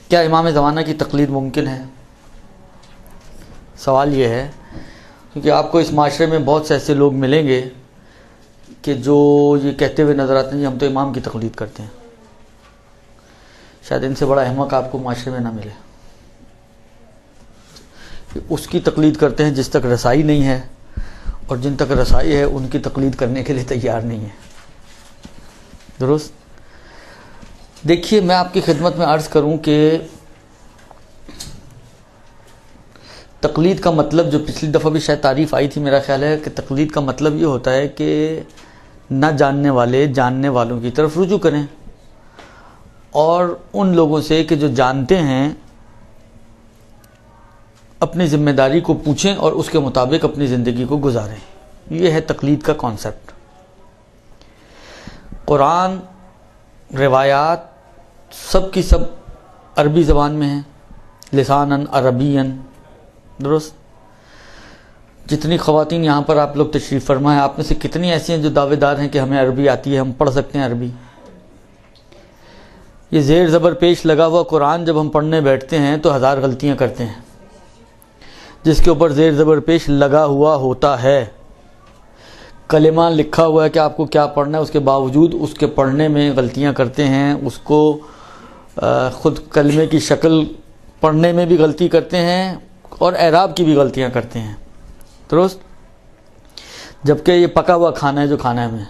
کیا امام زمانہ کی تقلید ممکن ہے؟ سوال یہ ہے کیونکہ آپ کو اس معاشرے میں بہت سے ایسے لوگ ملیں گے کہ جو یہ کہتے ہوئے نظر آتے ہیں کہ ہم تو امام کی تقلید کرتے ہیں. شاید ان سے بڑا احمق آپ کو معاشرے میں نہ ملے. اس کی تقلید کرتے ہیں جس تک رسائی نہیں ہے، اور جن تک رسائی ہے ان کی تقلید کرنے کے لیے تیار نہیں ہے. درست؟ دیکھیے، میں آپ کی خدمت میں عرض کروں کہ تقلید کا مطلب، جو پچھلی دفعہ بھی شاید تعریف آئی تھی میرا خیال ہے، کہ تقلید کا مطلب یہ ہوتا ہے کہ نہ جاننے والے جاننے والوں کی طرف رجوع کریں، اور ان لوگوں سے کہ جو جانتے ہیں اپنی ذمہ داری کو پوچھیں اور اس کے مطابق اپنی زندگی کو گزاریں. یہ ہے تقلید کا کانسیپٹ. قرآن، روایات سب کی سب عربی زبان میں ہیں، لساناً عربیاً. درست؟ جتنی خواتین یہاں پر آپ لوگ تشریف فرما ہیں، آپ میں سے کتنی ایسی ہیں جو دعوے دار ہیں کہ ہمیں عربی آتی ہے، ہم پڑھ سکتے ہیں عربی؟ یہ زیر زبر پیش لگا ہوا قرآن جب ہم پڑھنے بیٹھتے ہیں تو ہزار غلطیاں کرتے ہیں. جس کے اوپر زیر زبر پیش لگا ہوا ہوتا ہے، کلمہ لکھا ہوا ہے کہ آپ کو کیا پڑھنا ہے، اس کے باوجود اس کے پڑھنے میں غلطیاں کرتے ہیں. اس کو خود کلمے کی شکل پڑھنے میں بھی غلطی کرتے ہیں اور اعراب کی بھی غلطیاں کرتے ہیں. درست؟ جبکہ یہ پکا ہوا کھانا ہے جو کھانا ہے ہمیں.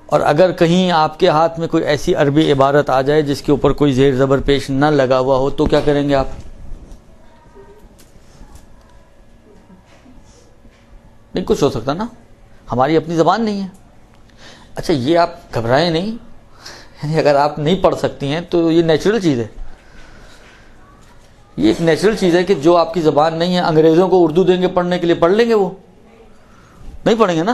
اور اگر کہیں آپ کے ہاتھ میں کوئی ایسی عربی عبارت آ جائے جس کے اوپر کوئی زیر زبر پیش نہ لگا ہوا ہو تو کیا کریں گے آپ؟ نہیں کچھ ہو سکتا نا، ہماری اپنی زبان نہیں ہے. اچھا، یہ آپ گھبرائیں نہیں، یعنی اگر آپ نہیں پڑھ سکتی ہیں تو یہ نیچرل چیز ہے. یہ ایک نیچرل چیز ہے کہ جو آپ کی زبان نہیں ہے، انگریزوں کو اردو دیں گے پڑھنے کے لیے، پڑھ لیں گے؟ وہ نہیں پڑھیں گے نا.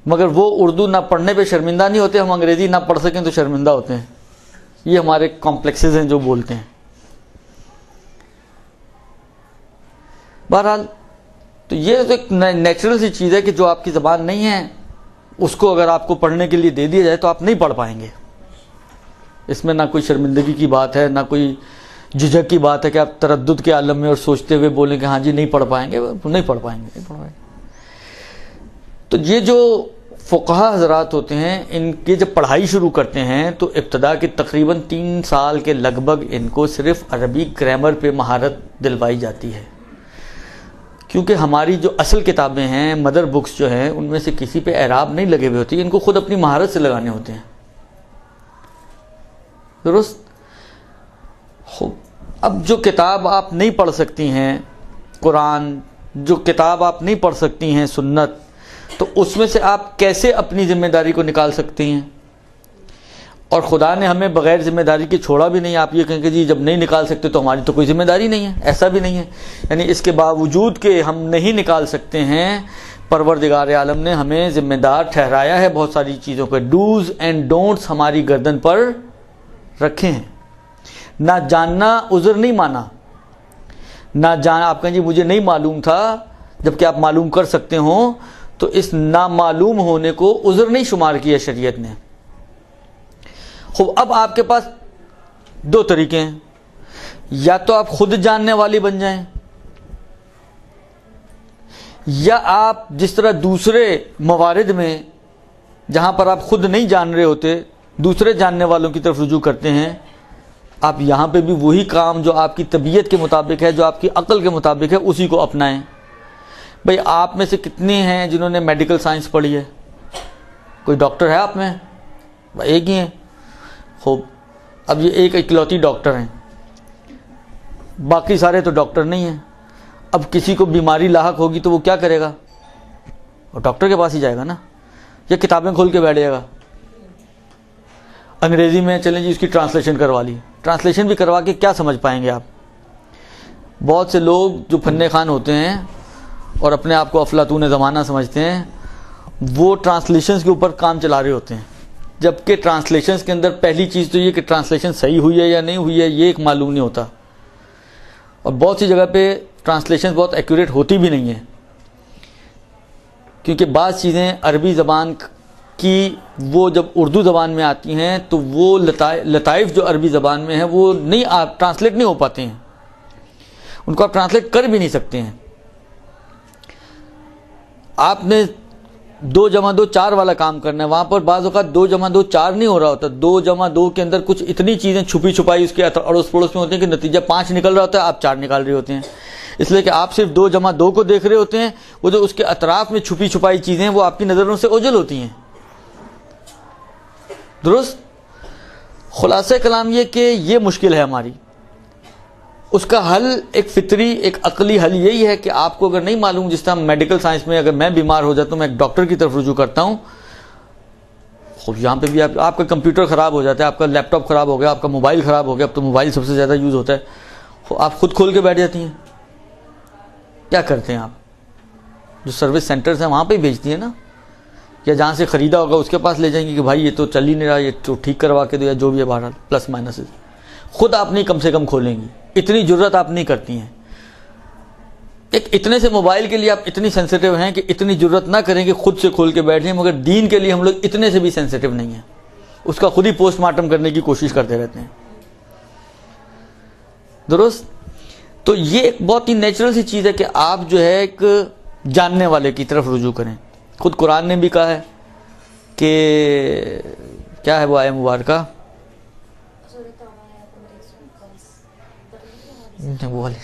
مگر وہ اردو نہ پڑھنے پہ شرمندہ نہیں ہوتے، ہم انگریزی نہ پڑھ سکیں تو شرمندہ ہوتے ہیں. یہ ہمارے کمپلیکسز ہیں جو بولتے ہیں. بہرحال تو یہ ایک نیچرل سی چیز ہے کہ جو آپ کی زبان نہیں ہے اس کو اگر آپ کو پڑھنے کے لیے دے دیا جائے تو آپ نہیں پڑھ پائیں گے. اس میں نہ کوئی شرمندگی کی بات ہے، نہ کوئی جھجک کی بات ہے کہ آپ تردد کے عالم میں اور سوچتے ہوئے بولیں کہ ہاں جی نہیں پڑھ پائیں گے. نہیں پڑھ پائیں گے. تو یہ جو فقہا حضرات ہوتے ہیں، ان کی جب پڑھائی شروع کرتے ہیں تو ابتدا کے تقریباً 3 سال کے لگ بھگ ان کو صرف عربی گرامر پہ مہارت دلوائی جاتی ہے. کیونکہ ہماری جو اصل کتابیں ہیں، مدر بکس جو ہیں، ان میں سے کسی پہ اعراب نہیں لگے ہوئے ہوتی، ان کو خود اپنی مہارت سے لگانے ہوتے ہیں. درست؟ اب جو کتاب آپ نہیں پڑھ سکتی ہیں قرآن، جو کتاب آپ نہیں پڑھ سکتی ہیں سنت، تو اس میں سے آپ کیسے اپنی ذمہ داری کو نکال سکتی ہیں؟ اور خدا نے ہمیں بغیر ذمہ داری کے چھوڑا بھی نہیں. آپ یہ کہیں کہ جی جب نہیں نکال سکتے تو ہماری تو کوئی ذمہ داری نہیں ہے، ایسا بھی نہیں ہے. یعنی اس کے باوجود کہ ہم نہیں نکال سکتے ہیں، پروردگار عالم نے ہمیں ذمہ دار ٹھہرایا ہے بہت ساری چیزوں کے. ڈوز اینڈ ڈونٹس ہماری گردن پر رکھے ہیں. نہ جاننا عذر نہیں مانا. نہ جانا، آپ کہیں جی مجھے نہیں معلوم تھا، جبکہ آپ معلوم کر سکتے ہوں، تو اس نامعلوم ہونے کو عذر نہیں شمار کیا شریعت نے. خوب، اب آپ کے پاس 2 طریقے ہیں. یا تو آپ خود جاننے والی بن جائیں، یا آپ جس طرح دوسرے موارد میں جہاں پر آپ خود نہیں جان رہے ہوتے دوسرے جاننے والوں کی طرف رجوع کرتے ہیں، آپ یہاں پہ بھی وہی کام جو آپ کی طبیعت کے مطابق ہے، جو آپ کی عقل کے مطابق ہے، اسی کو اپنائیں. بھئی آپ میں سے کتنے ہیں جنہوں نے میڈیکل سائنس پڑھی ہے؟ کوئی ڈاکٹر ہے آپ میں؟ ایک ہی ہیں. خوب، اب یہ ایک اکلوتی ڈاکٹر ہیں، باقی سارے تو ڈاکٹر نہیں ہیں. اب کسی کو بیماری لاحق ہوگی تو وہ کیا کرے گا؟ وہ ڈاکٹر کے پاس ہی جائے گا نا، یا کتابیں کھول کے بیٹھ جائے گا. انگریزی میں چلیں جی اس کی ٹرانسلیشن کروا لی. ٹرانسلیشن بھی کروا کے کیا سمجھ پائیں گے آپ؟ بہت سے لوگ جو فن خوان ہوتے ہیں اور اپنے آپ کو افلاطون زمانہ سمجھتے ہیں، وہ ٹرانسلیشنز کے اوپر کام چلا رہے ہوتے ہیں، جبکہ ٹرانسلیشنز کے اندر پہلی چیز تو یہ کہ ٹرانسلیشن صحیح ہوئی ہے یا نہیں ہوئی ہے، یہ ایک معلوم نہیں ہوتا. اور بہت سی جگہ پہ ٹرانسلیشن بہت ایکوریٹ ہوتی بھی نہیں ہیں، کیونکہ بعض چیزیں عربی زبان کی وہ جب اردو زبان میں آتی ہیں تو وہ لطائف جو عربی زبان میں ہیں وہ نہیں آپ ٹرانسلیٹ نہیں ہو پاتے ہیں، ان کو آپ ٹرانسلیٹ کر بھی نہیں سکتے ہیں۔ آپ نے 2 + 2 4 والا کام کرنا ہے، وہاں پر بعض اوقات 2 + 2 4 نہیں ہو رہا ہوتا، 2 + 2 کے اندر کچھ اتنی چیزیں چھپی چھپائی اس کے اڑوس پڑوس میں ہوتی ہیں کہ نتیجہ 5 نکل رہا ہوتا ہے، آپ 4 نکال رہے ہوتے ہیں، اس لیے کہ آپ صرف 2 + 2 کو دیکھ رہے ہوتے ہیں، وہ جو اس کے اطراف میں چھپی چھپائی چیزیں وہ آپ کی نظروں سے اوجھل ہوتی ہیں۔ درست؟ خلاصہ کلام یہ کہ یہ مشکل ہے ہماری، اس کا حل ایک فطری ایک عقلی حل یہی ہے کہ آپ کو اگر نہیں معلوم، جس طرح میڈیکل سائنس میں اگر میں بیمار ہو جاتا ہوں میں ایک ڈاکٹر کی طرف رجوع کرتا ہوں، خود یہاں پہ بھی آپ کا کمپیوٹر خراب ہو جاتا ہے، آپ کا لیپ ٹاپ خراب ہو گیا، آپ کا موبائل خراب ہو گیا، اب تو موبائل سب سے زیادہ یوز ہوتا ہے، آپ خود کھول کے بیٹھ جاتی ہیں۔ کیا کرتے ہیں آپ؟ جو سروس سینٹرز ہیں وہاں پہ ہی بھیجتی ہیں نا، یا جہاں سے خریدا ہوگا اس کے پاس لے جائیں گے کہ بھائی یہ تو چل ہی نہیں رہا، یہ تو ٹھیک کروا کے دو، یا جو بھی ہے بہرحال پلس مائنس، خود آپ نہیں کم سے کم کھولیں گی، اتنی جرت آپ نہیں کرتی ہیں۔ ایک اتنے سے موبائل کے لیے آپ اتنی سینسیٹیو ہیں کہ اتنی جرت نہ کریں کہ خود سے کھول کے بیٹھ جائیں، مگر دین کے لیے ہم لوگ اتنے سے بھی سینسیٹیو نہیں ہیں، اس کا خود ہی پوسٹ مارٹم کرنے کی کوشش کرتے رہتے ہیں۔ درست؟ تو یہ ایک بہت ہی نیچرل سی چیز ہے کہ آپ جو ہے ایک جاننے والے کی طرف رجوع کریں۔ خود قرآن نے بھی کہا ہے کہ کیا ہے وہ آیہ مبارکہ، وہ والی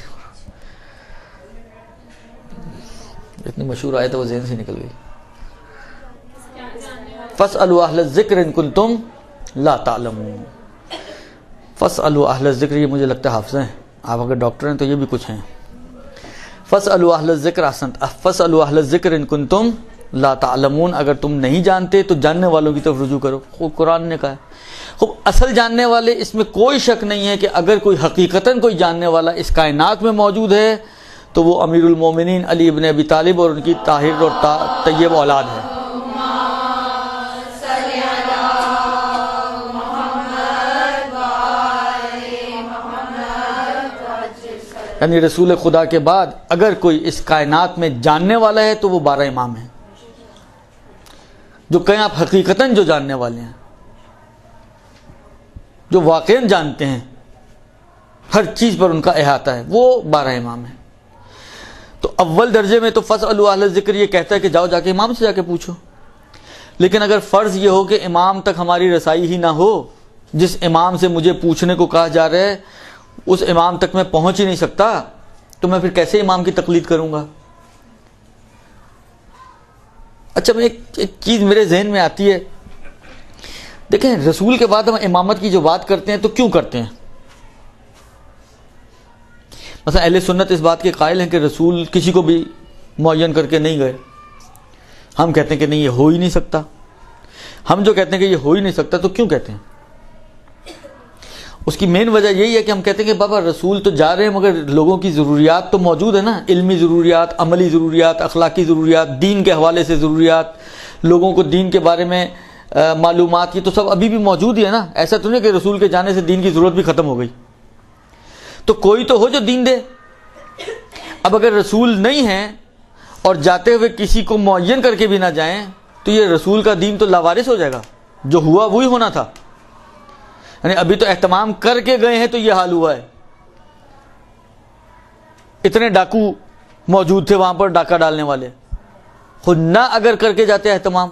اتنی مشہور آیت ہے وہ ذہن سے نکل گئی، فاسألوا اہل الذکر ان کنتم لا تعلمون۔ فاسألوا اہل الذکر، یہ مجھے لگتا ہے حافظ ہیں، آپ اگر ڈاکٹر ہیں تو یہ بھی کچھ ہیں۔ فاسألوا اہل الذکر، احسنت، فاسألوا اہل الذکر ان کنتم لا تعلمون، اگر تم نہیں جانتے تو جاننے والوں کی طرف رجوع کرو، خوب قرآن نے کہا ہے۔ خوب اصل جاننے والے، اس میں کوئی شک نہیں ہے کہ اگر کوئی حقیقتاً کوئی جاننے والا اس کائنات میں موجود ہے تو وہ امیر المومنین علی ابن ابی طالب اور ان کی طاہر اور طیب اولاد ہے۔ یعنی رسول خدا کے بعد اگر کوئی اس کائنات میں جاننے والا ہے تو وہ 12 امام ہیں، جو کہیں آپ حقیقتاً جو جاننے والے ہیں، جو واقعاً جانتے ہیں، ہر چیز پر ان کا احاطہ ہے، وہ 12 امام ہیں۔ تو اول درجے میں تو فاسألوا اہل الذکر یہ کہتا ہے کہ جاؤ جا کے امام سے جا کے پوچھو، لیکن اگر فرض یہ ہو کہ امام تک ہماری رسائی ہی نہ ہو، جس امام سے مجھے پوچھنے کو کہا جا رہا ہے اس امام تک میں پہنچ ہی نہیں سکتا، تو میں پھر کیسے امام کی تقلید کروں گا؟ اچھا، میں ایک چیز میرے ذہن میں آتی ہے، دیکھیں رسول کے بعد ہم امامت کی جو بات کرتے ہیں تو کیوں کرتے ہیں؟ مثلا اہل سنت اس بات کے قائل ہیں کہ رسول کسی کو بھی معین کر کے نہیں گئے، ہم کہتے ہیں کہ نہیں یہ ہو ہی نہیں سکتا۔ ہم جو کہتے ہیں کہ یہ ہو ہی نہیں سکتا تو کیوں کہتے ہیں؟ اس کی مین وجہ یہی ہے کہ ہم کہتے ہیں کہ بابا رسول تو جا رہے ہیں مگر لوگوں کی ضروریات تو موجود ہے نا، علمی ضروریات، عملی ضروریات، اخلاقی ضروریات، دین کے حوالے سے ضروریات، لوگوں کو دین کے بارے میں معلومات، یہ تو سب ابھی بھی موجود ہی ہے نا۔ ایسا تو نہیں کہ رسول کے جانے سے دین کی ضرورت بھی ختم ہو گئی، تو کوئی تو ہو جو دین دے۔ اب اگر رسول نہیں ہیں اور جاتے ہوئے کسی کو معین کر کے بھی نہ جائیں تو یہ رسول کا دین تو لاوارث ہو جائے گا، جو ہوا وہی ہونا تھا۔ یعنی ابھی تو اہتمام کر کے گئے ہیں تو یہ حال ہوا ہے، اتنے ڈاکو موجود تھے وہاں پر ڈاکہ ڈالنے والے، خود نہ اگر کر کے جاتے اہتمام،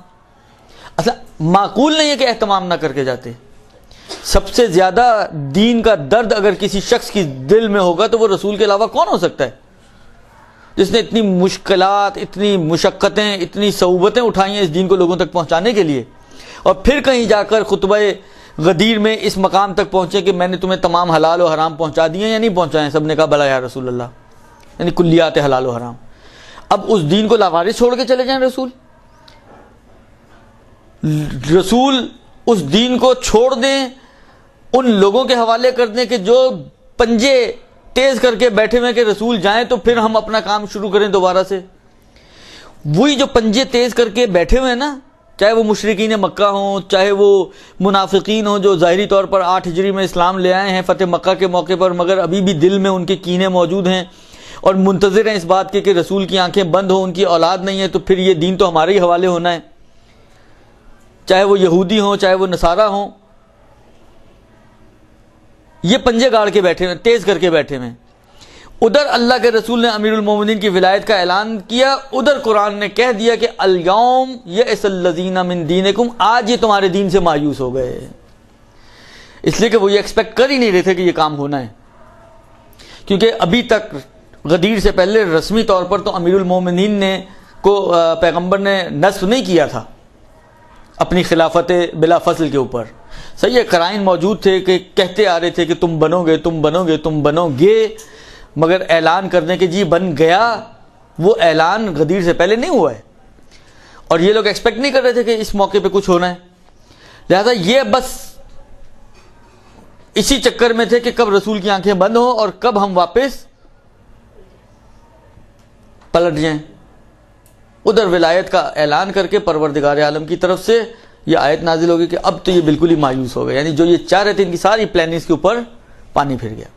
اصلا معقول نہیں ہے کہ اہتمام نہ کر کے جاتے۔ سب سے زیادہ دین کا درد اگر کسی شخص کی دل میں ہوگا تو وہ رسول کے علاوہ کون ہو سکتا ہے، جس نے اتنی مشکلات، اتنی مشقتیں، اتنی صعوبتیں اٹھائی ہیں اس دین کو لوگوں تک پہنچانے کے لیے، اور پھر کہیں جا کر خطبہ غدیر میں اس مقام تک پہنچے کہ میں نے تمہیں تمام حلال و حرام پہنچا دیے یا نہیں پہنچائے؟ سب نے کہا بلا یا رسول اللہ، یعنی کلیات حلال و حرام۔ اب اس دین کو لاوارث چھوڑ کے چلے جائیں رسول اس دین کو چھوڑ دیں، ان لوگوں کے حوالے کر دیں کہ جو پنجے تیز کر کے بیٹھے ہوئے کہ رسول جائیں تو پھر ہم اپنا کام شروع کریں دوبارہ سے۔ وہی جو پنجے تیز کر کے بیٹھے ہوئے ہیں نا، چاہے وہ مشرکین مکہ ہوں، چاہے وہ منافقین ہوں جو ظاہری طور پر 8 ہجری میں اسلام لے آئے ہیں فتح مکہ کے موقع پر، مگر ابھی بھی دل میں ان کے کینے موجود ہیں اور منتظر ہیں اس بات کے کہ رسول کی آنکھیں بند ہوں، ان کی اولاد نہیں ہے، تو پھر یہ دین تو ہمارے ہی حوالے ہونا ہے۔ چاہے وہ یہودی ہوں چاہے وہ نصارہ ہوں، یہ پنجے گاڑ کے بیٹھے ہوئے، تیز کر کے بیٹھے ہوئے. ادھر اللہ کے رسول نے امیر المومنین کی ولایت کا اعلان کیا، ادھر قرآن نے کہہ دیا کہ الیوم یئس الذین من دینکم، آج یہ تمہارے دین سے مایوس ہو گئے. اس لیے کہ وہ یہ ایکسپیکٹ کر ہی نہیں رہے تھے کہ یہ کام ہونا ہے، کیونکہ ابھی تک غدیر سے پہلے رسمی طور پر تو امیر المومنین نے کو پیغمبر نے نصب نہیں کیا تھا اپنی خلافت بلا فصل کے اوپر. صحیح ہے، قرائن موجود تھے کہ کہتے آ رہے تھے کہ تم بنو گے تم بنو گے تم بنو گے، مگر اعلان کرنے کے جی بن گیا، وہ اعلان غدیر سے پہلے نہیں ہوا ہے، اور یہ لوگ ایکسپیکٹ نہیں کر رہے تھے کہ اس موقع پہ کچھ ہونا ہے. لہذا یہ بس اسی چکر میں تھے کہ کب رسول کی آنکھیں بند ہوں اور کب ہم واپس پلٹ جائیں. ادھر ولایت کا اعلان کر کے پروردگار عالم کی طرف سے یہ آیت نازل ہوگی کہ اب تو یہ بالکل ہی مایوس ہو گئے، یعنی جو یہ چاہ رہے تھے ان کی ساری پلاننگز کے اوپر پانی پھر گیا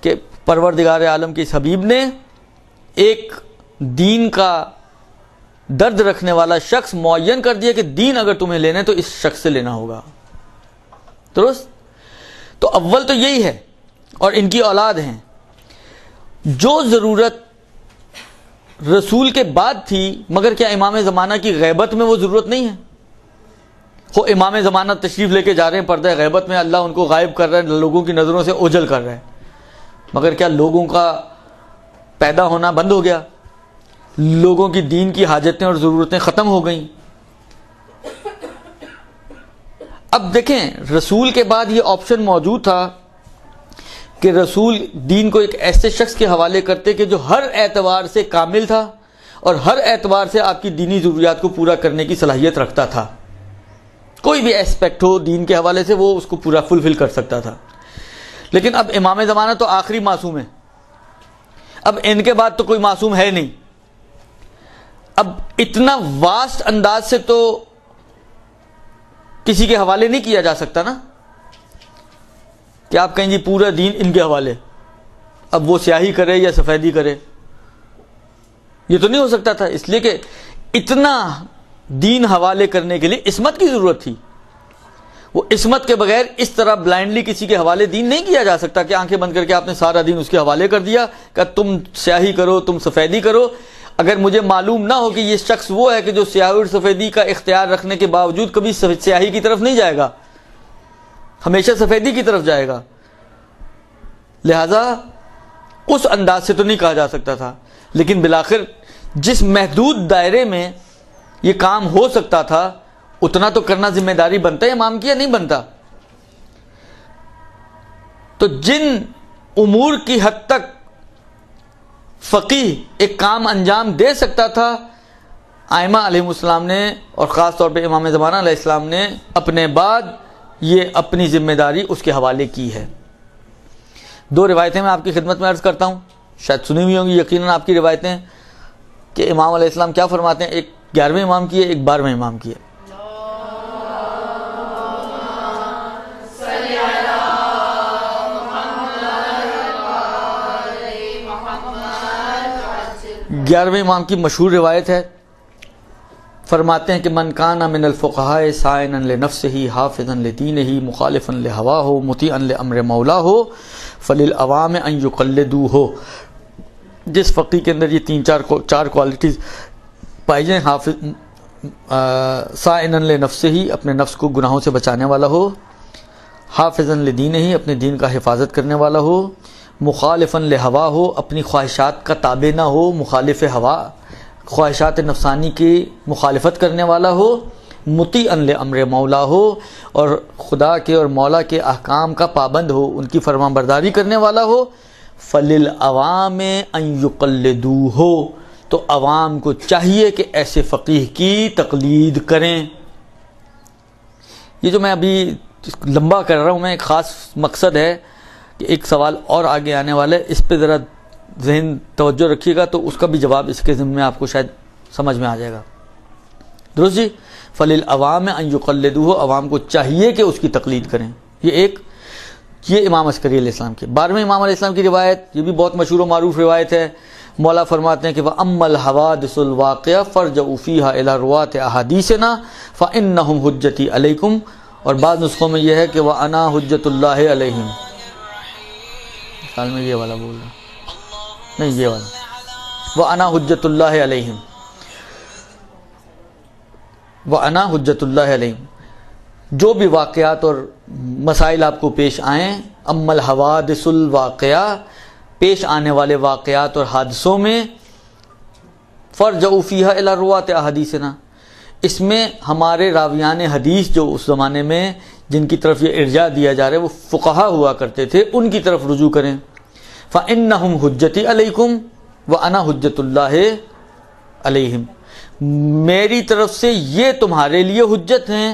کہ پروردگار عالم کے اس حبیب نے ایک دین کا درد رکھنے والا شخص معین کر دیا کہ دین اگر تمہیں لینا ہے تو اس شخص سے لینا ہوگا. درست؟ تو اول تو یہی ہے، اور ان کی اولاد ہیں. جو ضرورت رسول کے بعد تھی، مگر کیا امام زمانہ کی غیبت میں وہ ضرورت نہیں ہے؟ وہ امام زمانہ تشریف لے کے جا رہے ہیں پردہ غیبت میں، اللہ ان کو غائب کر رہا ہے، لوگوں کی نظروں سے اوجھل کر رہا ہے، مگر کیا لوگوں کا پیدا ہونا بند ہو گیا؟ لوگوں کی دین کی حاجتیں اور ضرورتیں ختم ہو گئیں؟ اب دیکھیں، رسول کے بعد یہ آپشن موجود تھا کہ رسول دین کو ایک ایسے شخص کے حوالے کرتے کہ جو ہر اعتبار سے کامل تھا اور ہر اعتبار سے آپ کی دینی ضروریات کو پورا کرنے کی صلاحیت رکھتا تھا. کوئی بھی ایسپیکٹ ہو دین کے حوالے سے وہ اس کو پورا فلفل کر سکتا تھا. لیکن اب امام زمانہ تو آخری معصوم ہے، اب ان کے بعد تو کوئی معصوم ہے نہیں. اب اتنا واسٹ انداز سے تو کسی کے حوالے نہیں کیا جا سکتا نا کہ آپ کہیں جی پورا دین ان کے حوالے، اب وہ سیاہی کرے یا سفیدی کرے، یہ تو نہیں ہو سکتا تھا. اس لیے کہ اتنا دین حوالے کرنے کے لیے عصمت کی ضرورت تھی. وہ عصمت کے بغیر اس طرح بلائنڈلی کسی کے حوالے دین نہیں کیا جا سکتا کہ آنکھیں بند کر کے آپ نے سارا دین اس کے حوالے کر دیا کہ تم سیاہی کرو تم سفیدی کرو. اگر مجھے معلوم نہ ہو کہ یہ شخص وہ ہے کہ جو سیاہی اور سفیدی کا اختیار رکھنے کے باوجود کبھی سیاہی کی طرف نہیں جائے گا، ہمیشہ سفیدی کی طرف جائے گا، لہذا اس انداز سے تو نہیں کہا جا سکتا تھا. لیکن بالآخر جس محدود دائرے میں یہ کام ہو سکتا تھا اتنا تو کرنا ذمہ داری بنتا ہے امام کی، یا نہیں بنتا؟ تو جن امور کی حد تک فقیہ ایک کام انجام دے سکتا تھا، ائمہ علیہ السلام نے اور خاص طور پہ امام زمانہ علیہ السلام نے اپنے بعد یہ اپنی ذمہ داری اس کے حوالے کی ہے. دو روایتیں میں آپ کی خدمت میں عرض کرتا ہوں، شاید سنی ہوئی ہوں گی یقیناً آپ کی روایتیں، کہ امام علیہ السلام کیا فرماتے ہیں. ایک 11ویں امام کی ہے، ایک 12ویں امام کی ہے. گیارہویں امام کی مشہور روایت ہے، فرماتے ہیں کہ من کان من الفقہاء سائنا لنفسہ حافظا لدینہ مخالفا لہواہ مطیعا لامر مولاہ فللعوام ان یقلدوہ. جس فقی کے اندر یہ چار کوالٹیز پائی جائیں، حافظ سائنا لنفسہ اپنے نفس کو گناہوں سے بچانے والا ہو، حافظا لدینہ اپنے دین کا حفاظت کرنے والا ہو، مخالفا لہوا ہو اپنی خواہشات کا تابع نہ ہو، مخالف ہوا خواہشات نفسانی کی مخالفت کرنے والا ہو، مطیعا لامر مولا ہو اور خدا کے اور مولا کے احکام کا پابند ہو، ان کی فرمان برداری کرنے والا ہو. فللعوام ان یقلدوہ، تو عوام کو چاہیے کہ ایسے فقیہ کی تقلید کریں. یہ جو میں ابھی لمبا کر رہا ہوں، میں ایک خاص مقصد ہے کہ ایک سوال اور آگے آنے والا ہے، اس پہ ذرا ذہن توجہ رکھیے گا تو اس کا بھی جواب اس کے ضمن میں آپ کو شاید سمجھ میں آ جائے گا. درست جی؟ فللعوام ان یقلدوہ، عوام کو چاہیے کہ اس کی تقلید کریں. یہ امام عسکری علیہ السلام کی. 12ویں امام علیہ السلام کی روایت، یہ بھی بہت مشہور و معروف روایت ہے. مولا فرماتے ہیں کہ وَأَمَّا الْحَوَادِثُ الْوَاقِعَةُ فَارْجَعُوا فِيهَا إِلَىٰ رُوَاةِ أَحَادِيثِنَا فَإِنَّهُمْ حُجَّتِي عَلَيْكُمْ، اور بعض نسخوں میں یہ ہے کہ وَأَنَا حُجَّتُ اللَّهِ عَلَيْهِمْ، مثال میں یہ والا بول رہا نہیں، یہ والا وَأَنَا حُجَّتُ اللَّهِ عَلَيْهِمْ، وَأَنَا حُجَّتُ اللَّهِ عَلَيْهِمْ، جو بھی واقعات اور مسائل آپ کو پیش آئیں، اما الحوادث الواقعہ، پیش آنے والے واقعات اور حادثوں میں، فرجعوا فیہا الی رواۃ احادیثنا، اس میں ہمارے راویان حدیث جو اس زمانے میں جن کی طرف یہ ارجاع دیا جا رہا ہے وہ فقہا ہوا کرتے تھے، ان کی طرف رجوع کریں۔ فإنہم حجتی علیکم وأنا حجت اللہ علیہم، میری طرف سے یہ تمہارے لیے حجت ہیں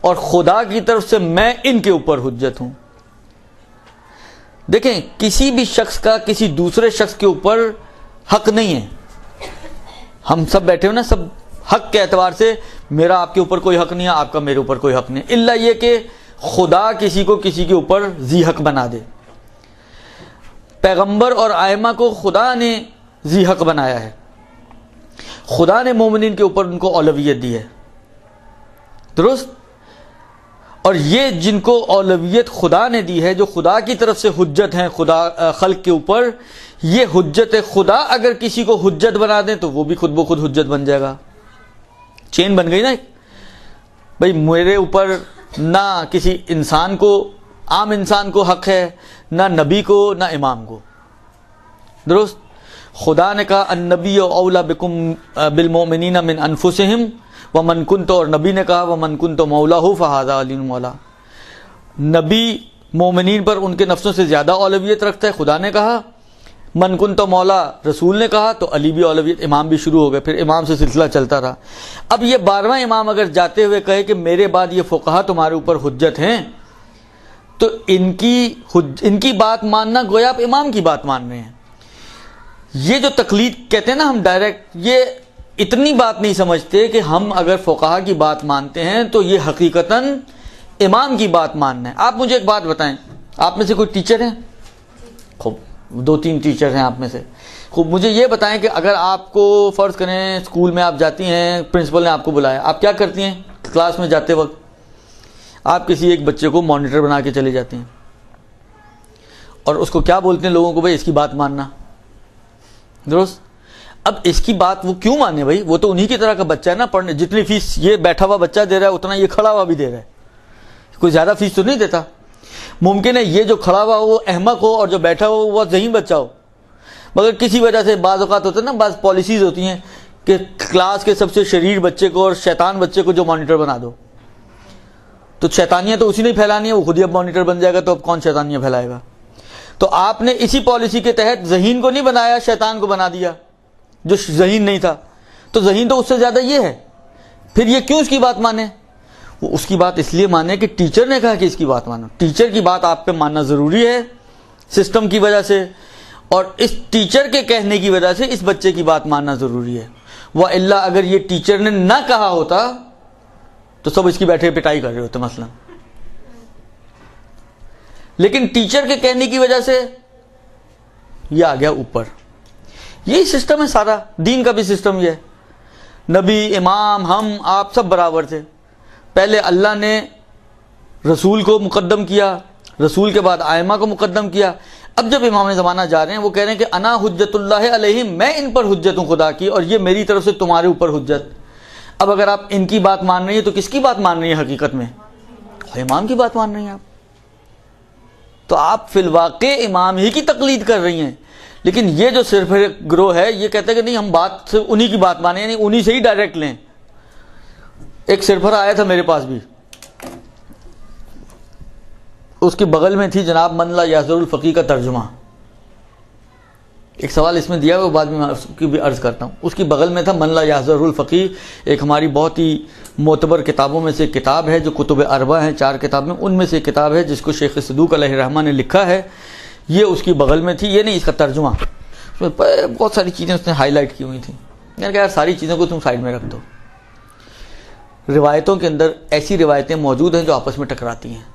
اور خدا کی طرف سے میں ان کے اوپر حجت ہوں۔ دیکھیں، کسی بھی شخص کا کسی دوسرے شخص کے اوپر حق نہیں ہے۔ ہم سب بیٹھے ہو نا، سب حق کے اعتبار سے میرا آپ کے اوپر کوئی حق نہیں ہے، آپ کا میرے اوپر کوئی حق نہیں، الا یہ کہ خدا کسی کو کسی کے اوپر ذی حق بنا دے۔ پیغمبر اور ائمہ کو خدا نے ذی حق بنایا ہے، خدا نے مومنین کے اوپر ان کو اولویت دی ہے، درست؟ اور یہ جن کو اولویت خدا نے دی ہے، جو خدا کی طرف سے حجت ہیں خدا خلق کے اوپر، یہ حجت خدا اگر کسی کو حجت بنا دیں تو وہ بھی خود بخود حجت بن جائے گا۔ چین بن گئی نا بھائی، میرے اوپر نہ کسی انسان کو، عام انسان کو حق ہے، نہ نبی کو، نہ امام کو، درست؟ خدا نے کہا النبی اولی بکم بالمؤمنین من انفسہم ومن کنت، اور نبی نے کہا ومن کنت مولاہ فہذا علی مولا، نبی مومنین پر ان کے نفسوں سے زیادہ اولویت رکھتا ہے، خدا نے کہا۔ من کنت مولا رسول نے کہا، تو علی بھی اولویت، امام بھی شروع ہو گئے، پھر امام سے سلسلہ چلتا رہا۔ اب یہ 12واں امام اگر جاتے ہوئے کہے کہ میرے بعد یہ فقہا تمہارے اوپر حجت ہیں، تو ان کی بات ماننا گویا آپ امام کی بات مان رہے ہیں۔ یہ جو تقلید کہتے ہیں نا ہم ڈائریکٹ، یہ اتنی بات نہیں سمجھتے کہ ہم اگر فقہا کی بات مانتے ہیں تو یہ حقیقتاً امام کی بات ماننا ہے۔ آپ مجھے ایک بات بتائیں، آپ میں سے کوئی ٹیچر ہیں؟ خوب، 2-3 ٹیچر ہیں آپ میں سے، خوب مجھے یہ بتائیں کہ اگر آپ کو فرض کریں اسکول میں آپ جاتی ہیں، پرنسپل نے آپ کو بلایا، آپ کیا کرتی ہیں؟ کلاس میں جاتے وقت آپ کسی ایک بچے کو مانیٹر بنا کے چلے جاتے ہیں، اور اس کو کیا بولتے ہیں لوگوں کو؟ بھائی اس کی بات ماننا، درست؟ اب اس کی بات وہ کیوں مانے بھائی؟ وہ تو انہی کی طرح کا بچہ ہے نا، پڑھنے جتنی فیس یہ بیٹھا ہوا بچہ دے رہا ہے اتنا یہ کھڑا ہوا بھی دے رہا ہے، کوئی زیادہ فیس تو نہیں دیتا۔ ممکن ہے یہ جو کھڑا ہوا وہ احمق ہو اور جو بیٹھا ہو وہ ذہین بچہ ہو، مگر کسی وجہ سے بعض اوقات ہوتا ہے نا، بعض پالیسیز ہوتی ہیں کہ کلاس کے سب سے شریر بچے کو اور شیطان بچے کو جو مانیٹر بنا دو، تو شیطانیاں تو اسی نے پھیلانی ہے، وہ خود ہی اب مانیٹر بن جائے گا، تو اب کون شیطانیاں پھیلائے گا؟ تو آپ نے اسی پالیسی کے تحت ذہین کو نہیں بنایا، شیطان کو بنا دیا جو ذہین نہیں تھا، تو ذہین تو اس سے زیادہ یہ ہے، پھر یہ کیوں اس کی بات مانے؟ وہ اس کی بات اس لیے مانے کہ ٹیچر نے کہا کہ اس کی بات مانو، ٹیچر کی بات آپ پہ ماننا ضروری ہے سسٹم کی وجہ سے، اور اس ٹیچر کے کہنے کی وجہ سے اس بچے کی بات ماننا ضروری ہے۔ وَإِلَّا اگر یہ ٹیچر نے نہ کہا ہوتا تو سب اس کی بیٹھے پٹائی کر رہے ہوتے مثلا، لیکن ٹیچر کے کہنے کی وجہ سے یہ آ گیا اوپر۔ یہی سسٹم ہے سارا، دین کا بھی سسٹم یہ ہے۔ نبی، امام، ہم آپ سب برابر تھے، پہلے اللہ نے رسول کو مقدم کیا، رسول کے بعد ائمہ کو مقدم کیا۔ اب جب امام زمانہ جا رہے ہیں وہ کہہ رہے ہیں کہ انا حجت اللہ علیہم، میں ان پر حجت ہوں خدا کی، اور یہ میری طرف سے تمہارے اوپر حجت۔ اب اگر آپ ان کی بات مان رہی ہیں تو کس کی بات مان رہی ہیں حقیقت میں؟ امام کی بات مان رہی ہیں آپ، تو آپ فی الواقع امام ہی کی تقلید کر رہی ہیں۔ لیکن یہ جو صرف گروہ ہے یہ کہتے ہیں کہ نہیں، ہم بات سے انہی کی بات مانیں، یعنی انہی سے ہی ڈائریکٹ لیں۔ ایک سرفر آیا تھا میرے پاس بھی، اس کی بغل میں تھی جناب من لا یحضر الفقیہ کا ترجمہ۔ ایک سوال اس میں دیا ہے، وہ بعد میں اس کی بھی عرض کرتا ہوں۔ اس کی بغل میں تھا من لا یحضر الفقیہ، ایک ہماری بہت ہی معتبر کتابوں میں سے کتاب ہے، جو کتب اربع ہیں 4 کتابیں، ان میں سے ایک کتاب ہے جس کو شیخ صدوق علیہ الرحمہ نے لکھا ہے، یہ اس کی بغل میں تھی۔ یہ نہیں، اس کا ترجمہ، اس میں بہت ساری چیزیں اس نے ہائی لائٹ کی ہوئی تھیں۔ میں نے کہا یار ساری چیزوں کو تم سائڈ میں رکھ دو، روایتوں کے اندر ایسی روایتیں موجود ہیں جو آپس میں ٹکراتی ہیں۔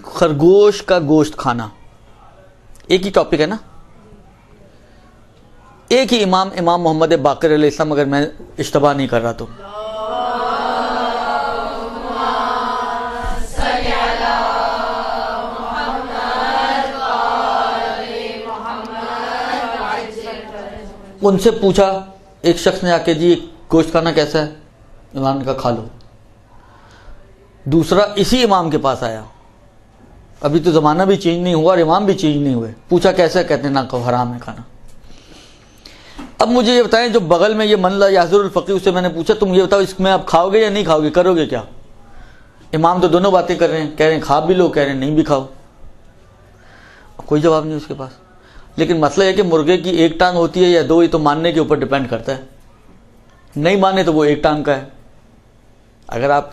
خرگوش کا گوشت کھانا، ایک ہی ٹاپک ہے نا, ایک ہی امام محمد باقر علیہ السلام, اگر میں اشتباہ نہیں کر رہا تو. ان سے پوچھا ایک شخص نے آ کے, جی گوشت کھانا کیسا ہے؟ امام نے کہا کھا لو. دوسرا اسی امام کے پاس آیا, ابھی تو زمانہ بھی چینج نہیں ہوا اور امام بھی چینج نہیں ہوئے, پوچھا کیسا؟ کہتے ہیں نہ کہو, حرام ہے کھانا. اب مجھے یہ بتائیں, جو بغل میں یہ من لا یحضر الفقیہ, اس سے میں نے پوچھا تم یہ بتاؤ اس میں آپ کھاؤ گے یا نہیں کھاؤ گے, کرو گے کیا؟ امام تو دونوں باتیں کر رہے ہیں, کہہ رہے ہیں کھا بھی لو, کہہ رہے ہیں نہیں بھی کھاؤ. کوئی جواب نہیں اس کے پاس. لیکن مسئلہ یہ کہ مرغے کی ایک ٹانگ ہوتی ہے یا دو, یہ تو ماننے کے اوپر ڈیپینڈ کرتا ہے. نہیں مانے تو وہ ایک ٹانگ کا ہے. اگر آپ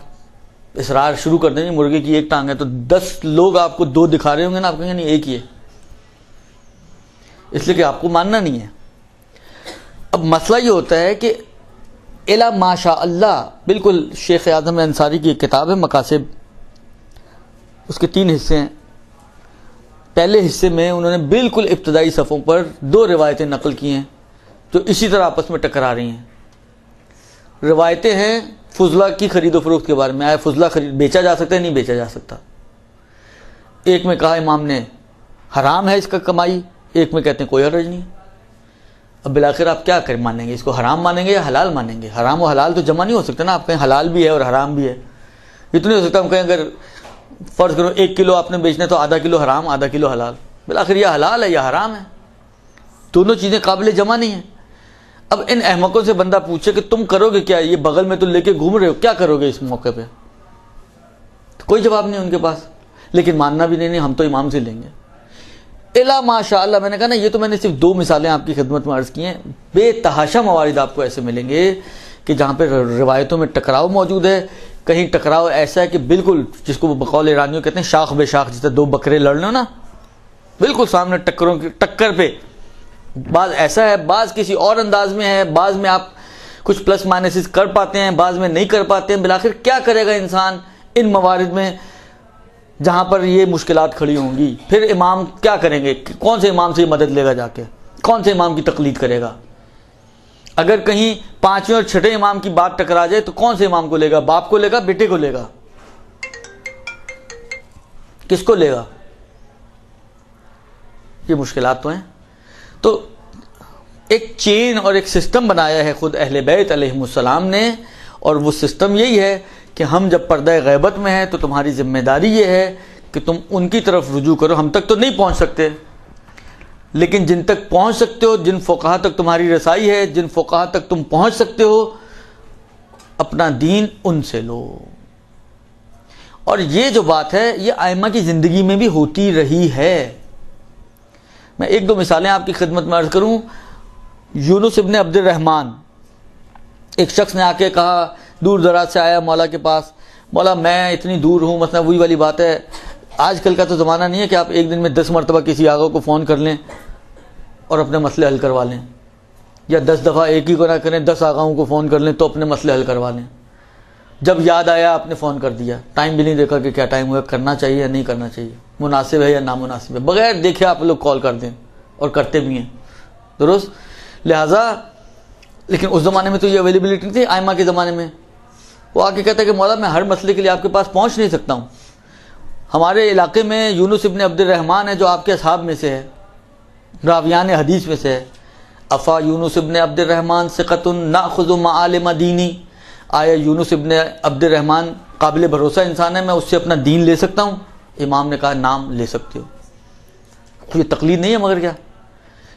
اصرار شروع کر دیں مرغے کی ایک ٹانگ ہے تو 10 لوگ آپ کو 2 دکھا رہے ہوں گے نا, آپ کہیں گے نہیں ایک ہی ہے, اس لیے کہ آپ کو ماننا نہیں ہے. اب مسئلہ یہ ہوتا ہے کہ الا ماشاء اللہ, بالکل شیخ اعظم انصاری کی ایک کتاب ہے مقاصد, اس کے 3 حصے ہیں. پہلے حصے میں انہوں نے بالکل ابتدائی صفوں پر 2 روایتیں نقل کی ہیں جو اسی طرح آپس میں ٹکرا رہی ہیں. روایتیں ہیں فضلہ کی خرید و فروخت کے بارے میں, آیا فضلہ بیچا جا سکتا ہے نہیں بیچا جا سکتا. ایک میں کہا امام نے حرام ہے اس کا کمائی, ایک میں کہتے ہیں کوئی حرج نہیں. اب بالآخر آپ کیا کریں, مانیں گے اس کو حرام مانیں گے یا حلال مانیں گے؟ حرام و حلال تو جمع نہیں ہو سکتا نا, آپ کہیں حلال بھی ہے اور حرام بھی ہے, یہ تو نہیں ہو سکتا. ہم کہیں اگر فرض کرو 1 کلو آپ نے بیچنا ہے تو ½ کلو حرام ½ کلو حلال, بالآخر یہ حلال ہے یا حرام ہے, دونوں چیزیں قابل جمع نہیں ہیں. اب ان احمقوں سے بندہ پوچھے کہ تم کرو گے کیا, یہ بغل میں تو لے کے گھوم رہے ہو, کیا کرو گے اس موقع پہ؟ کوئی جواب نہیں ان کے پاس, لیکن ماننا بھی نہیں, ہم تو امام سے لیں گے. الا ماشاء اللہ, میں نے کہا نا یہ تو میں نے صرف 2 مثالیں آپ کی خدمت میں عرض کی ہیں. بے تحاشا موارد آپ کو ایسے ملیں گے کہ جہاں پہ روایتوں میں ٹکراؤ موجود ہے. کہیں ٹکراؤ ایسا ہے کہ بالکل جس کو بقول ایرانیوں کہتے ہیں شاخ بے شاخ, جیسے 2 بکرے لڑ لو نا, بالکل سامنے ٹکروں کی ٹکر پہ. بعض ایسا ہے, بعض کسی اور انداز میں ہے, بعض میں آپ کچھ پلس مائنسز کر پاتے ہیں, بعض میں نہیں کر پاتے ہیں. بالآخر کیا کرے گا انسان ان موارد میں جہاں پر یہ مشکلات کھڑی ہوں گی؟ پھر امام کیا کریں گے؟ کون سے امام سے مدد لے گا جا کے؟ کون سے امام کی تقلید کرے گا؟ اگر کہیں 5ویں اور 6ٹھے امام کی بات ٹکرا جائے تو کون سے امام کو لے گا؟ باپ کو لے گا, بیٹے کو لے گا, کس کو لے گا؟ یہ مشکلات تو ہیں. تو ایک چین اور ایک سسٹم بنایا ہے خود اہل بیت علیہم السلام نے, اور وہ سسٹم یہی ہے کہ ہم جب پردہ غیبت میں ہیں تو تمہاری ذمہ داری یہ ہے کہ تم ان کی طرف رجوع کرو. ہم تک تو نہیں پہنچ سکتے, لیکن جن تک پہنچ سکتے ہو, جن فقہا تک تمہاری رسائی ہے, جن فقہا تک تم پہنچ سکتے ہو, اپنا دین ان سے لو. اور یہ جو بات ہے یہ ائمہ کی زندگی میں بھی ہوتی رہی ہے. میں 1-2 مثالیں آپ کی خدمت میں عرض کروں. یونس ابن عبد الرحمن, ایک شخص نے آ کے کہا, دور دراز سے آیا مولا کے پاس, مولا میں اتنی دور ہوں. مثلا وہی والی بات ہے, آج کل کا تو زمانہ نہیں ہے کہ آپ ایک دن میں 10 مرتبہ کسی آقا کو فون کر لیں اور اپنے مسئلے حل کروا لیں, یا 10 دفعہ ایک ہی کو نہ کریں, 10 آقاؤں کو فون کر لیں تو اپنے مسئلے حل کروا لیں. جب یاد آیا آپ نے فون کر دیا, ٹائم بھی نہیں دیکھا کہ کیا ٹائم ہوا, کرنا چاہیے یا نہیں کرنا چاہیے, مناسب ہے یا نامناسب ہے, بغیر دیکھے آپ لوگ کال کر دیں, اور کرتے بھی ہیں درست. لہٰذا لیکن اس زمانے میں تو یہ اویلیبلٹی نہیں تھی ائمہ کے زمانے میں. وہ آ کے کہتا ہے کہ مولا میں ہر مسئلے کے لیے آپ کے پاس پہنچ نہیں سکتا ہوں. ہمارے علاقے میں یونس ابن عبد الرحمن ہے جو آپ کے اصحاب میں سے ہے, راویان حدیث میں سے ہے. افا یونس ابن عبد الرحمن ثقۃ ناخذ معالم دینی, آیا یونس ابن عبد الرحمن قابل بھروسہ انسان ہے, میں اس سے اپنا دین لے سکتا ہوں؟ امام نے کہا نام لے سکتے ہو. یہ تقلید نہیں ہے مگر کیا,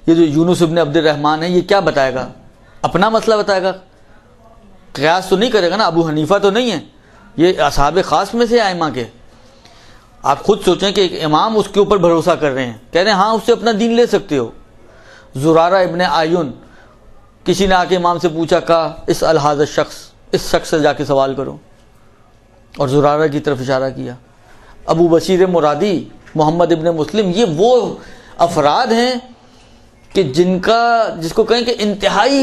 یہ جو یونس ابن عبد الرحمن ہے یہ کیا بتائے گا؟ اپنا مسئلہ بتائے گا, قیاس تو نہیں کرے گا نا. ابو حنیفہ تو نہیں ہے, یہ اصحاب خاص میں سے ائمہ کے. آپ خود سوچیں کہ ایک امام اس کے اوپر بھروسہ کر رہے ہیں, کہہ رہے ہیں ہاں اس سے اپنا دین لے سکتے ہو. زرارہ ابن آیون, کسی نے آ کے امام سے پوچھا, کہا اس الحاظ شخص, اس شخص سے جا کے سوال کرو, اور زرارہ کی طرف اشارہ کیا. ابو بشیر مرادی, محمد ابن مسلم, یہ وہ افراد ہیں کہ جس کو کہیں کہ انتہائی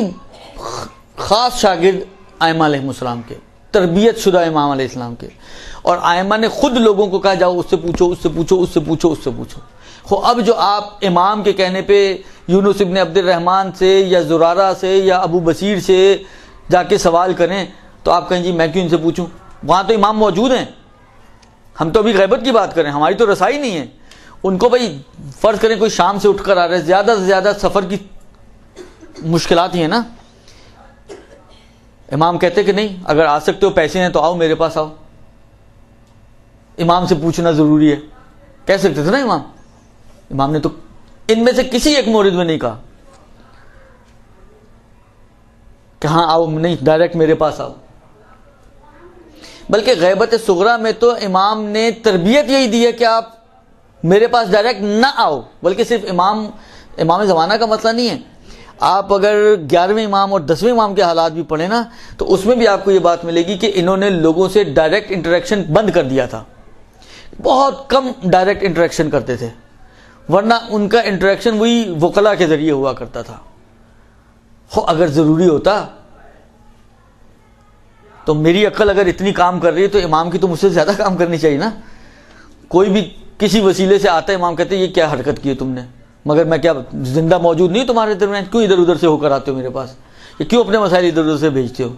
خاص شاگرد ائمہ علیہ السلام کے, تربیت شدہ امام علیہ السلام کے. اور ائمہ نے خود لوگوں کو کہا جاؤ اس سے پوچھو, اس سے پوچھو, اس سے پوچھو, اس سے پوچھو. اب جو آپ امام کے کہنے پہ یونس ابن عبد الرحمن سے یا زرارہ سے یا ابو بصیر سے جا کے سوال کریں تو آپ کہیں جی میں کیوں ان سے پوچھوں، وہاں تو امام موجود ہیں، ہم تو ابھی غیبت کی بات کریں، ہماری تو رسائی نہیں ہے ان کو۔ بھائی فرض کریں کوئی شام سے اٹھ کر آ رہا ہے، زیادہ سے زیادہ سفر کی مشکلات ہی ہیں نا، امام کہتے کہ نہیں اگر آ سکتے ہو پیسے ہیں تو آؤ میرے پاس آؤ، امام سے پوچھنا ضروری ہے، کہہ سکتے تھے نا امام نے تو ان میں سے کسی ایک مورد میں نہیں کہا کہ ہاں آؤ، نہیں ڈائریکٹ میرے پاس آؤ۔ بلکہ غیبت صغریٰ میں تو امام نے تربیت یہی دی ہے کہ آپ میرے پاس ڈائریکٹ نہ آؤ، بلکہ صرف امام زمانہ کا مسئلہ نہیں ہے، آپ اگر 11ویں امام اور 10ویں امام کے حالات بھی پڑھیں نا تو اس میں بھی آپ کو یہ بات ملے گی کہ انہوں نے لوگوں سے ڈائریکٹ انٹریکشن بند کر دیا تھا، بہت کم ڈائریکٹ انٹریکشن کرتے تھے، ورنہ ان کا انٹریکشن وہی وکلا کے ذریعے ہوا کرتا تھا۔ اگر ضروری ہوتا تو میری عقل اگر اتنی کام کر رہی ہے تو امام کی تو مجھ سے زیادہ کام کرنی چاہیے نا۔ کوئی بھی کسی وسیلے سے آتا ہے، امام کہتے ہیں یہ کیا حرکت کی ہے تم نے، مگر میں کیا زندہ موجود نہیں ہوں تمہارے درمیان، کیوں ادھر ادھر سے ہو کر آتے ہو میرے پاس، یہ کیوں اپنے مسائل ادھر ادھر سے بھیجتے ہو،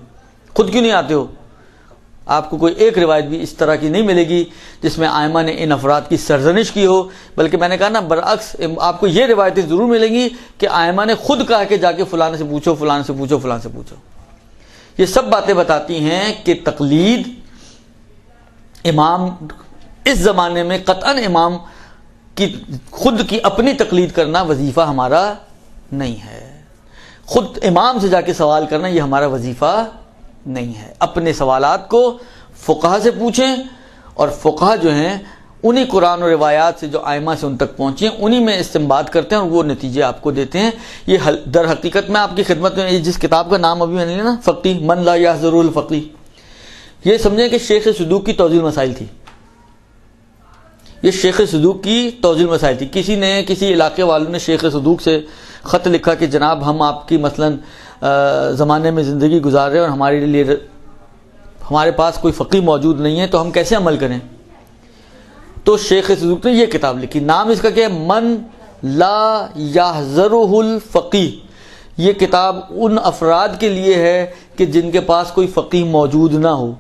خود کیوں نہیں آتے ہو؟ آپ کو کوئی ایک روایت بھی اس طرح کی نہیں ملے گی جس میں ائمہ نے ان افراد کی سرزنش کی ہو، بلکہ میں نے کہا نا برعکس آپ کو یہ روایتیں ضرور ملیں گی کہ ائمہ نے خود کہا کہ جا کے فلاں سے پوچھو، فلاں سے پوچھو، فلاں سے پوچھو۔ یہ سب باتیں بتاتی ہیں کہ تقلید امام اس زمانے میں قطعاً امام کی خود کی اپنی تقلید کرنا وظیفہ ہمارا نہیں ہے، خود امام سے جا کے سوال کرنا یہ ہمارا وظیفہ نہیں ہے۔ اپنے سوالات کو فقہا سے پوچھیں، اور فقہا جو ہیں انہی قرآن و روایات سے جو ائمہ سے ان تک پہنچے ہیں انہی میں استنباط کرتے ہیں اور وہ نتیجے آپ کو دیتے ہیں۔ یہ در حقیقت میں آپ کی خدمت میں جس کتاب کا نام ابھی میں نے لیا نا فقی من لا یحضر الفقی، یہ سمجھیں کہ شیخ صدوق کی توضیح المسائل تھی، یہ شیخ صدوق کی توضیح المسائل تھی۔ کسی نے کسی علاقے والوں نے شیخ صدوق سے خط لکھا کہ جناب ہم آپ کی مثلاً زمانے میں زندگی گزار رہے ہیں اور ہمارے لیے ہمارے پاس کوئی فقی موجود نہیں ہے تو ہم کیسے عمل کریں؟ تو شیخ صدوق نے یہ کتاب لکھی، نام اس کا کیا ہے؟ من لا یحضرہ الفقی۔ یہ کتاب ان افراد کے لیے ہے کہ جن کے پاس کوئی فقی موجود نہ ہو،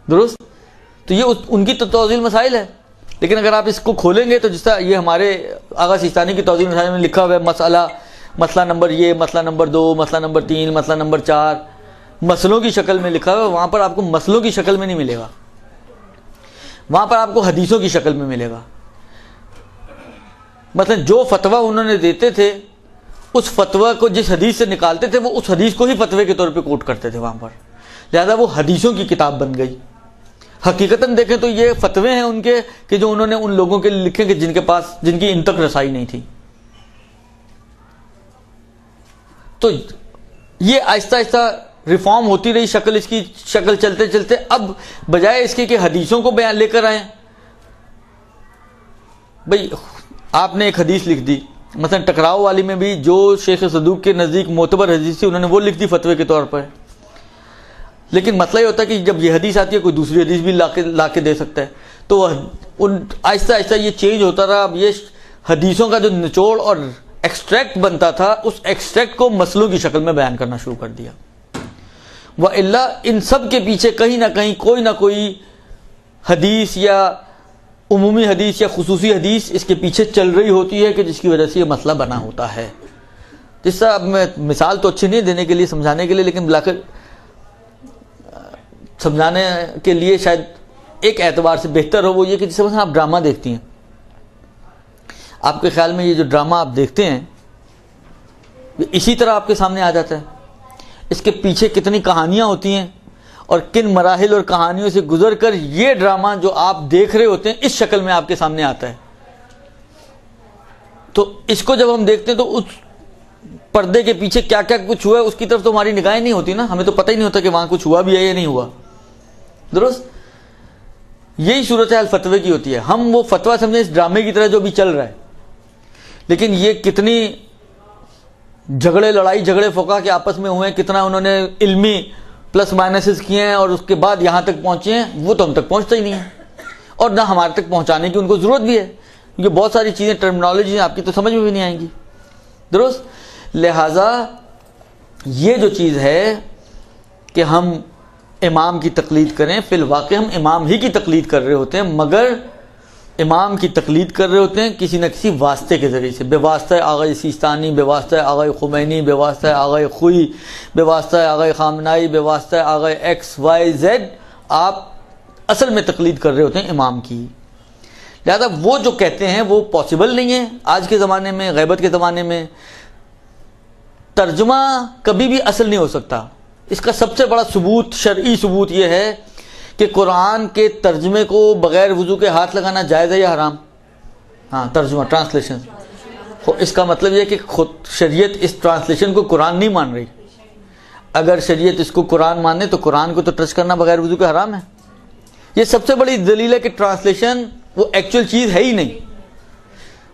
درست؟ تو یہ ان کی توضیح المسائل ہے۔ لیکن اگر آپ اس کو کھولیں گے تو جس طرح یہ ہمارے آغا سیستانی کی توضیح المسائل میں لکھا ہوا ہے مسئلہ نمبر یہ، مسئلہ نمبر 2، مسئلہ نمبر 3، مسئلہ نمبر 4، مسئلوں کی شکل میں لکھا ہوا ہے، وہاں پر آپ کو مسئلوں کی شکل میں نہیں ملے گا، وہاں پر آپ کو حدیثوں کی شکل میں ملے گا۔ مثلا جو فتویٰ انہوں نے دیتے تھے اس فتویٰ کو جس حدیث سے نکالتے تھے وہ اس حدیث کو ہی فتوے کے طور پہ کوٹ کرتے تھے وہاں پر، لہذا وہ حدیثوں کی کتاب بن گئی۔ حقیقتاً دیکھیں تو یہ فتوے ہیں ان کے کہ جو انہوں نے ان لوگوں کے لیے لکھے کہ جن کی ان تک رسائی نہیں تھی۔ تو یہ آہستہ آہستہ ریفارم ہوتی رہی شکل، اس کی شکل چلتے چلتے اب بجائے اس کے کہ حدیثوں کو بیان لے کر آئیں، بھئی آپ نے ایک حدیث لکھ دی، مثلا ٹکراؤ والی میں بھی جو شیخ صدوق کے نزدیک معتبر حدیث تھی انہوں نے وہ لکھ دی فتوے کے طور پر، لیکن مسئلہ یہ ہوتا ہے کہ جب یہ حدیث آتی ہے کوئی دوسری حدیث بھی لا کے دے سکتا ہے، تو آہستہ آہستہ یہ چینج ہوتا رہا۔ اب یہ حدیثوں کا جو نچوڑ اور ایکسٹریکٹ بنتا تھا اس ایکسٹریکٹ کو مسئلوں کی شکل میں بیان کرنا شروع کر دیا، وَإِلَّا ان سب کے پیچھے کہیں نہ کہیں کوئی نہ کوئی حدیث یا عمومی حدیث یا خصوصی حدیث اس کے پیچھے چل رہی ہوتی ہے کہ جس کی وجہ سے یہ مسئلہ بنا ہوتا ہے۔ جس طرح اب میں مثال تو اچھی نہیں دینے کے لیے سمجھانے کے لیے، لیکن بلاخر سمجھانے کے لیے شاید ایک اعتبار سے بہتر ہو، وہ یہ کہ جس طرح آپ ڈرامہ دیکھتی ہیں، آپ کے خیال میں یہ جو ڈرامہ آپ دیکھتے ہیں اسی طرح آپ کے سامنے آ جاتا ہے؟ اس کے پیچھے کتنی کہانیاں ہوتی ہیں اور کن مراحل اور کہانیوں سے گزر کر یہ ڈرامہ جو آپ دیکھ رہے ہوتے ہیں اس شکل میں آپ کے سامنے آتا ہے۔ تو اس کو جب ہم دیکھتے ہیں تو اس پردے کے پیچھے کیا کیا کچھ ہوا ہے اس کی طرف تو ہماری نگاہیں نہیں ہوتی نا، ہمیں تو پتہ ہی نہیں ہوتا کہ وہاں کچھ ہوا بھی ہے یا نہیں ہوا، درست؟ یہی صورتحال فتوے کی ہوتی ہے، ہم وہ فتویٰ سمجھیں اس ڈرامے کی طرح جو بھی چل رہا ہے، لیکن یہ کتنی لڑائی جھگڑے فقہا کے آپس میں ہوئے ہیں، کتنا انہوں نے علمی پلس مائنسز کیے ہیں اور اس کے بعد یہاں تک پہنچے ہیں، وہ تو ہم تک پہنچتا ہی نہیں ہے، اور نہ ہمارے تک پہنچانے کی ان کو ضرورت بھی ہے۔ کیونکہ بہت ساری چیزیں ٹرمنالوجی آپ کی تو سمجھ میں بھی نہیں آئیں گی. درست. لہذا یہ جو چیز ہے کہ ہم امام کی تقلید کریں، فی الواقع ہم امام ہی کی تقلید کر رہے ہوتے ہیں، مگر امام کی تقلید کر رہے ہوتے ہیں کسی نہ کسی واسطے کے ذریعے سے، بے واسطہ آغا سیستانی، بے واسطہ آغا خمینی، بے واسطہ آغا خوئی، بے واسطہ آغا خامنائی، بے واسطہ آغا ایکس وائی زیڈ. آپ اصل میں تقلید کر رہے ہوتے ہیں امام کی. لہذا وہ جو کہتے ہیں وہ پاسبل نہیں ہے آج کے زمانے میں، غیبت کے زمانے میں. ترجمہ کبھی بھی اصل نہیں ہو سکتا. اس کا سب سے بڑا ثبوت، شرعی ثبوت یہ ہے کہ قرآن کے ترجمے کو بغیر وضو کے ہاتھ لگانا جائز ہے یا حرام؟ ہاں، ترجمہ، ٹرانسلیشن. اس کا مطلب یہ کہ خود شریعت اس ٹرانسلیشن کو قرآن نہیں مان رہی. اگر شریعت اس کو قرآن مانے تو قرآن کو تو ٹچ کرنا بغیر وضو کے حرام ہے. یہ سب سے بڑی دلیل ہے کہ ٹرانسلیشن وہ ایکچوئل چیز ہے ہی نہیں.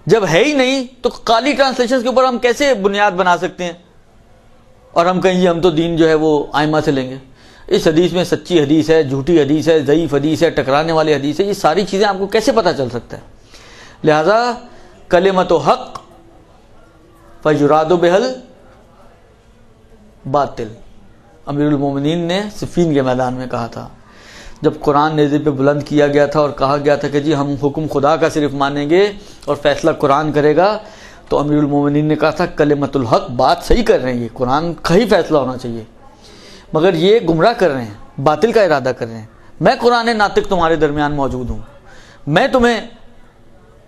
جب ہے ہی نہیں تو کالی ٹرانسلیشن کے اوپر ہم کیسے بنیاد بنا سکتے ہیں اور ہم کہیں گے ہم تو دین جو ہے وہ آئمہ سے لیں گے. اس حدیث میں سچی حدیث ہے، جھوٹی حدیث ہے، ضعیف حدیث ہے، ٹکرانے والی حدیث ہے. یہ ساری چیزیں آپ کو کیسے پتہ چل سکتا ہے؟ لہذا کلمۃ حق فیراد بہل باطل، امیر المومنین نے صفین کے میدان میں کہا تھا جب قرآن نیزے پہ بلند کیا گیا تھا اور کہا گیا تھا کہ جی ہم حکم خدا کا صرف مانیں گے اور فیصلہ قرآن کرے گا، تو امیر المومنین نے کہا تھا کلمۃ الحق، بات صحیح کر رہے ہیں، یہ قرآن کا ہی فیصلہ ہونا چاہیے، مگر یہ گمراہ کر رہے ہیں، باطل کا ارادہ کر رہے ہیں. میں قرآن ناطق تمہارے درمیان موجود ہوں، میں تمہیں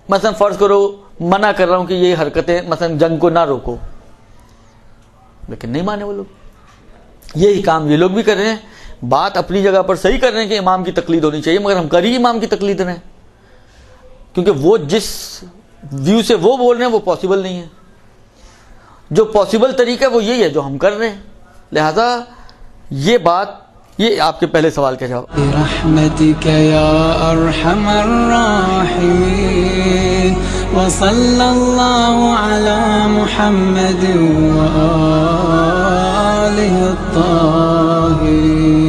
مثلا فرض کرو منع کر رہا ہوں کہ یہ حرکتیں مثلا جنگ کو نہ روکو، لیکن نہیں مانے وہ لوگ. یہی کام یہ لوگ بھی کر رہے ہیں. بات اپنی جگہ پر صحیح کر رہے ہیں کہ امام کی تقلید ہونی چاہیے، مگر ہم کر ہی امام کی تقلید رہے ہیں، کیونکہ وہ جس ویو سے وہ بول رہے ہیں وہ پاسبل نہیں ہے. جو پاسبل طریقہ ہے وہ یہی ہے جو ہم کر رہے ہیں. لہذا یہ بات، یہ آپ کے پہلے سوال کا جواب. برحمتک یا ارحم الراحمین وصلی اللہ علی محمد وآلہ الطاہرین.